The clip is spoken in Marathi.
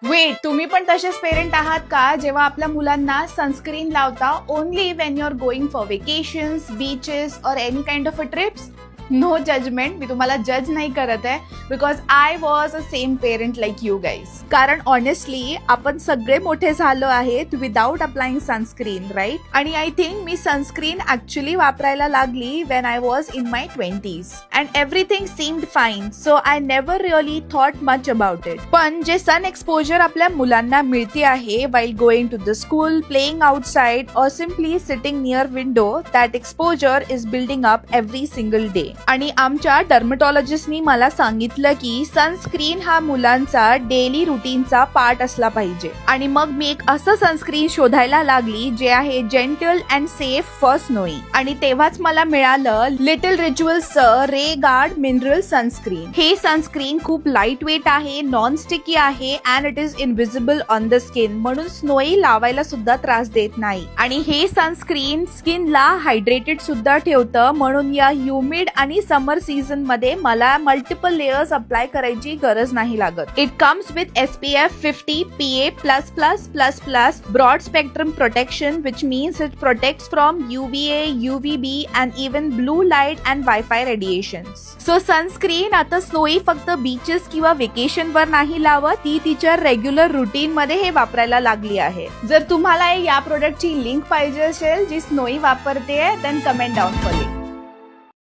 वेट, तुम्ही पण तसेच पेरेंट आहात का जेव्हा आपल्या मुलांना सनस्क्रीन लावता only when you are going for vacations, beaches और any kind of a trips? No judgement, मी तुम्हाला जज नाही करत आहे, because I was a same parent like you guys. कारण ऑनेस्टली आपण सगळे मोठे झालो आहेत विदाउट अप्लाइंग सनस्क्रीन, राईट? आणि आय थिंक मी सनस्क्रीन ऍक्च्युली वापरायला लागली when I was in my 20s and everything seemed fine, so I never really thought much about it. पण जे सन एक्सपोजर आपल्या मुलांना मिळते आहे while going to the school, playing outside और simply sitting near window, that exposure is building up every single day. आणि आमच्या डर्मेटॉलॉजिस्टनी मला सांगितलं की सनस्क्रीन हा मुलांचा डेली रुटीनचा पार्ट असला पाहिजे. आणि मग मी एक असं सनस्क्रीन शोधायला लागली जे आहे gentle and safe for snowy. आणि तेव्हाच मला मिळालं लिटल रिच्युअल्सचं रे गार्ड मिनरल सनस्क्रीन. हे सनस्क्रीन खूप लाईट वेट आहे, नॉन स्टिकी आहे and it is invisible on the skin, म्हणून स्नोई लावायला सुद्धा त्रास देत नाही. आणि हे सनस्क्रीन स्किनला हायड्रेटेड सुद्धा ठेवतं, म्हणून या ह्युमिड आणि समर सीझन मध्ये मला मल्टिपल लेयर्स अप्लाय करायची गरज नाही लागत. It comes with SPF 50 PA++++, broad spectrum protection, which means it protects from UVA, UVB and even blue light and Wi-Fi radiations. So sunscreen आता स्नोई फक्त बीचेस किंवा वेकेशन वर नाही लावत, ती तिच्या रेग्युलर रुटीन मध्ये हे वापरायला लागली आहे. जर तुम्हाला या प्रोडक्टची लिंक पाहिजे असेल जी स्नोई वापरते, then comment down for link.